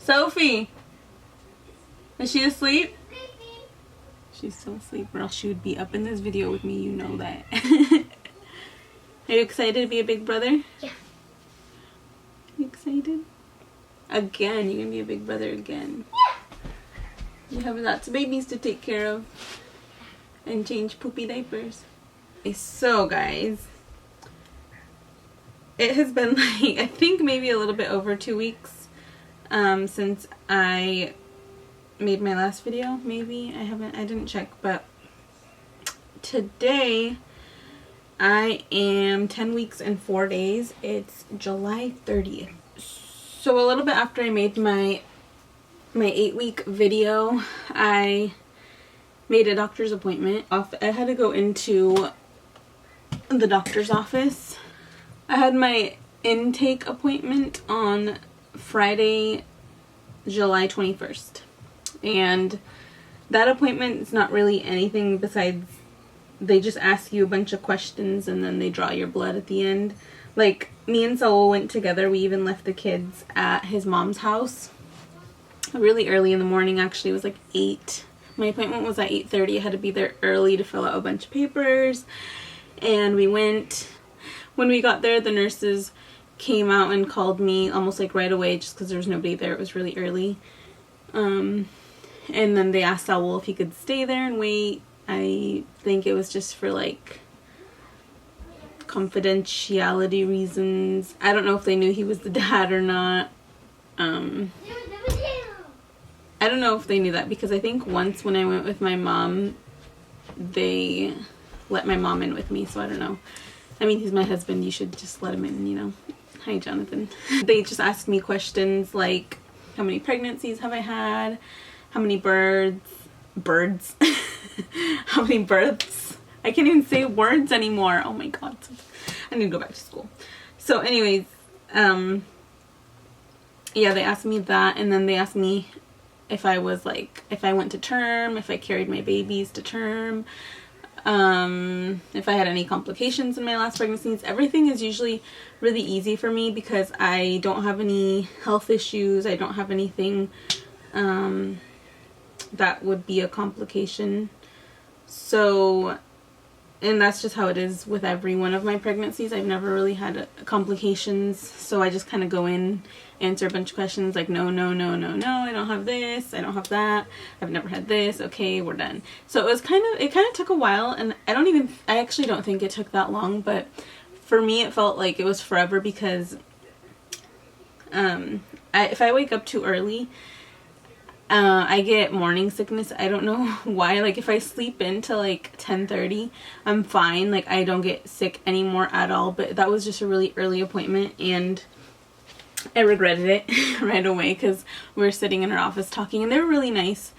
Sophie! Is she asleep? She's still asleep, or else she would be up in this video with me, you know that. Are you excited to be a big brother? Yeah. You excited? Again, you're gonna be a big brother again. Yeah. You have lots of babies to take care of and change poopy diapers. So guys, it has been like, I think maybe a little bit over 2 weeks since I made my last video. Maybe I didn't check, but today I am 10 weeks and 4 days. It's July 30th. So a little bit after I made my 8-week video, I made a doctor's appointment. I had to go into the doctor's office. I had my intake appointment on Friday, July 21st. And that appointment is not really anything besides they just ask you a bunch of questions and then they draw your blood at the end. Like, me and Saul went together. We even left the kids at his mom's house really early in the morning. Actually, it was like 8. My appointment was at 8:30. I had to be there early to fill out a bunch of papers. And we went. When we got there, the nurses came out and called me almost like right away just because there was nobody there. It was really early. And then they asked Saul if he could stay there and wait. I think it was just for like confidentiality reasons. I don't know if they knew he was the dad or not. I don't know if they knew that, because I think once when I went with my mom, they let my mom in with me, so I don't know. I mean, he's my husband, you should just let him in, you know. Hi, Jonathan. They just asked me questions like, how many pregnancies have I had? How many birds? How many births? I can't even say words anymore. Oh my god. I need to go back to school. So anyways, yeah, they asked me that, and then they asked me if I was like, if I went to term, if I carried my babies to term, if I had any complications in my last pregnancies. Everything is usually really easy for me because I don't have any health issues. I don't have anything that would be a complication. So, and that's just how it is with every one of my pregnancies. I've never really had complications, so I just kind of go in, answer a bunch of questions like no, no, no, no, no, I don't have this, I don't have that, I've never had this, okay, we're done. So it was kind of took a while, and I actually don't think it took that long, but for me it felt like it was forever because if I wake up too early, I get morning sickness. I don't know why. Like, if I sleep into like 10:30, I'm fine. Like, I don't get sick anymore at all. But that was just a really early appointment, and I regretted it right away because we were sitting in our office talking, and they were really nice.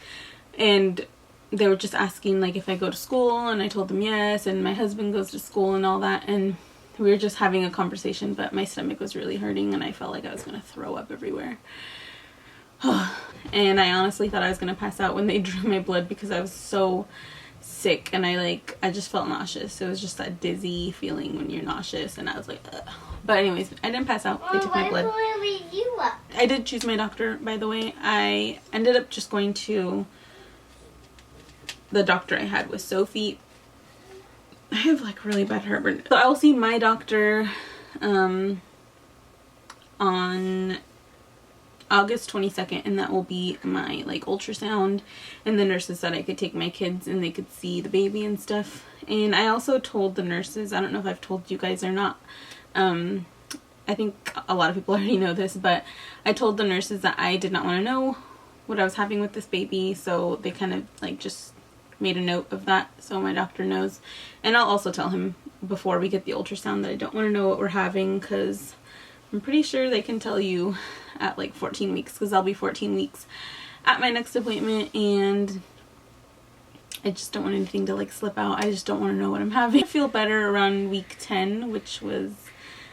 And they were just asking like if I go to school, and I told them yes, and my husband goes to school and all that. And we were just having a conversation, but my stomach was really hurting, and I felt like I was going to throw up everywhere. And I honestly thought I was gonna pass out when they drew my blood because I was so sick, and I just felt nauseous. It was just that dizzy feeling when you're nauseous, and I was like, ugh. But anyways, I didn't pass out. They took my blood. I did choose my doctor, by the way. I ended up just going to the doctor I had with Sophie. I have like really bad heartburn. So I'll see my doctor on August 22nd, and that will be my like ultrasound, and the nurses said I could take my kids and they could see the baby and stuff. And I also told the nurses, I don't know if I've told you guys or not, I think a lot of people already know this, but I told the nurses that I did not want to know what I was having with this baby, so they kind of like just made a note of that so my doctor knows. And I'll also tell him before we get the ultrasound that I don't want to know what we're having, because I'm pretty sure they can tell you at like 14 weeks, because I'll be 14 weeks at my next appointment, and I just don't want anything to like slip out. I just don't want to know what I'm having. I feel better around week 10, which was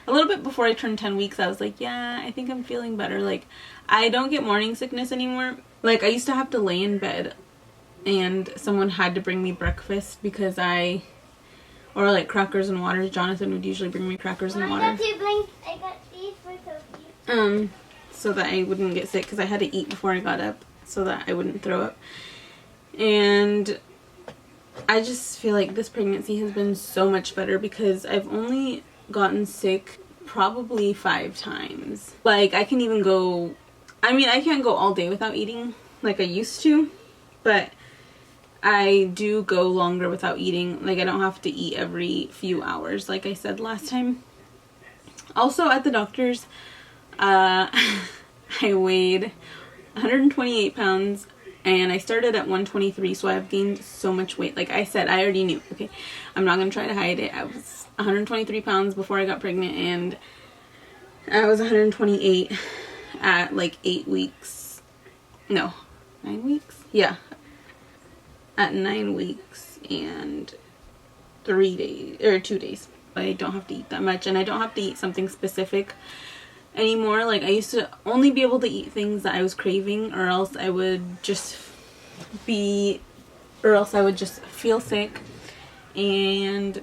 a little bit before I turned 10 weeks. I was like, yeah, I think I'm feeling better. Like, I don't get morning sickness anymore. Like, I used to have to lay in bed and someone had to bring me breakfast because or like crackers and water. Jonathan would usually bring me crackers and water. I got these for Sophie. so that I wouldn't get sick, because I had to eat before I got up so that I wouldn't throw up. And I just feel like this pregnancy has been so much better because I've only gotten sick probably 5 times. Like, I can even go, I mean, I can't go all day without eating like I used to, but I do go longer without eating. Like, I don't have to eat every few hours like I said last time. Also, at the doctor's, I weighed 128 pounds and I started at 123, so I've gained so much weight. Like I said, I already knew, okay? I'm not gonna try to hide it. I was 123 pounds before I got pregnant, and I was 128 at like 8 weeks. No, 9 weeks? Yeah. At 9 weeks and 3 days, or 2 days. I don't have to eat that much, and I don't have to eat something specific anymore. Like, I used to only be able to eat things that I was craving, or else I would just feel sick. And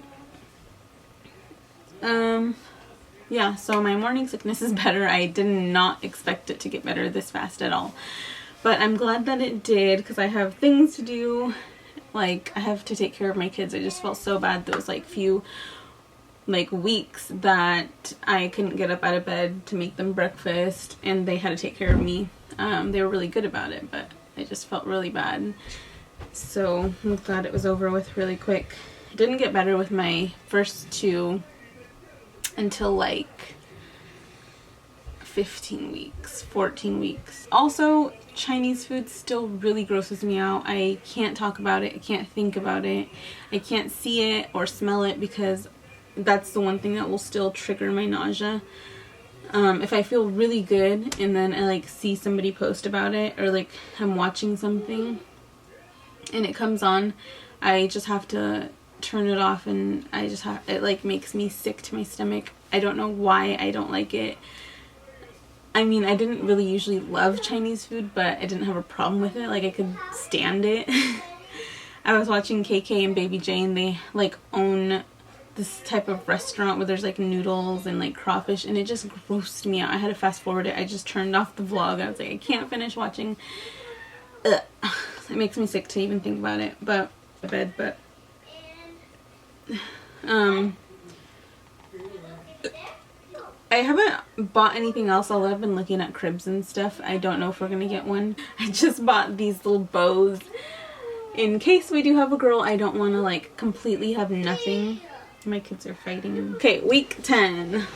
yeah, so my morning sickness is better. I did not expect it to get better this fast at all, but I'm glad that it did, because I have things to do. Like, I have to take care of my kids. I just felt so bad those like few weeks that I couldn't get up out of bed to make them breakfast, and they had to take care of me. They were really good about it, but I just felt really bad. So I'm glad it was over with really quick. It didn't get better with my first 2 until like 15 weeks, 14 weeks. Also, Chinese food still really grosses me out. I can't talk about it. I can't think about it. I can't see it or smell it, because that's the one thing that will still trigger my nausea. If I feel really good and then I like see somebody post about it, or like I'm watching something and it comes on, I just have to turn it off, and it like makes me sick to my stomach. I don't know why I don't like it. I mean, I didn't really usually love Chinese food, but I didn't have a problem with it. Like, I could stand it. I was watching KK and Baby J, and they like own this type of restaurant where there's like noodles and like crawfish, and it just grossed me out. I had to fast forward it. I just turned off the vlog. I was like, I can't finish watching. Ugh. It makes me sick to even think about it. But I haven't bought anything else, although I've been looking at cribs and stuff. I don't know if we're gonna get one. I just bought these little bows in case we do have a girl. I don't want to like completely have nothing. My kids are fighting. Okay, week 10.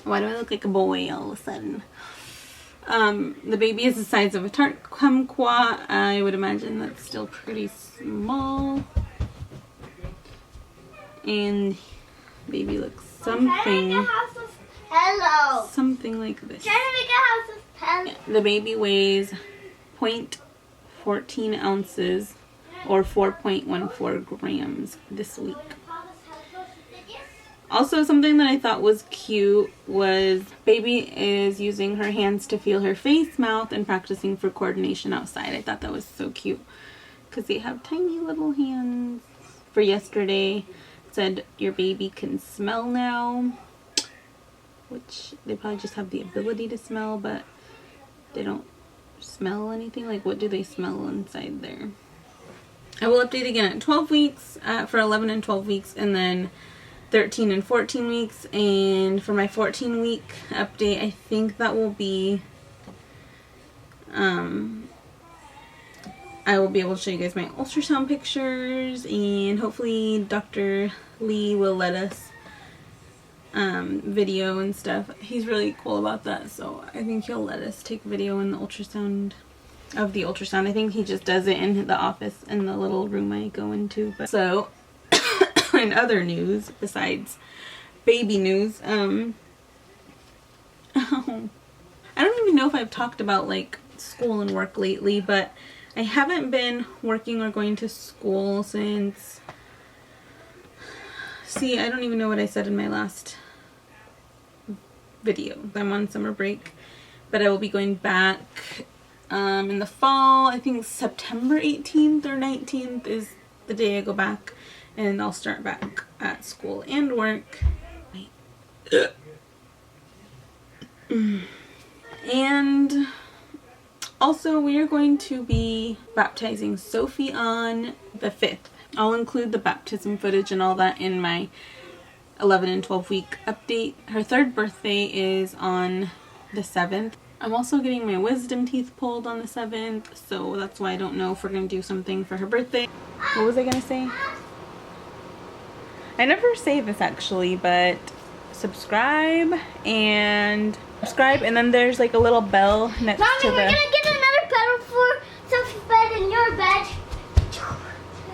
Why do I look like a boy all of a sudden? The baby is the size of a tart kumquat. I would imagine that's still pretty small. And baby looks something like this. The baby weighs 0.14 ounces or 4.14 grams this week. Also, something that I thought was cute was baby is using her hands to feel her face, mouth, and practicing for coordination outside. I thought that was so cute because they have tiny little hands. For yesterday, it said your baby can smell now, which they probably just have the ability to smell, but they don't smell anything. Like, what do they smell inside there? I will update again at 12 weeks, for 11 and 12 weeks, and then 13 and 14 weeks. And for my 14 week update, I think that will be, I will be able to show you guys my ultrasound pictures, and hopefully Dr. Lee will let us video and stuff. He's really cool about that, so I think he'll let us take video in the ultrasound of the ultrasound. I think he just does it in the office in the little room I go into. But so in other news besides baby news, I don't even know if I've talked about like school and work lately, but I haven't been working or going to school since, see, I don't even know what I said in my last video. I'm on summer break, but I will be going back in the fall. I think September 18th or 19th is the day I go back, and I'll start back at school and work. And also we are going to be baptizing Sophie on the 5th. I'll include the baptism footage and all that in my 11 and 12 week update. Her 3rd birthday is on the 7th. I'm also getting my wisdom teeth pulled on the 7th, so that's why I don't know if we're going to do something for her birthday. What was I going to say? I never say this actually, but subscribe and then there's like a little bell next to the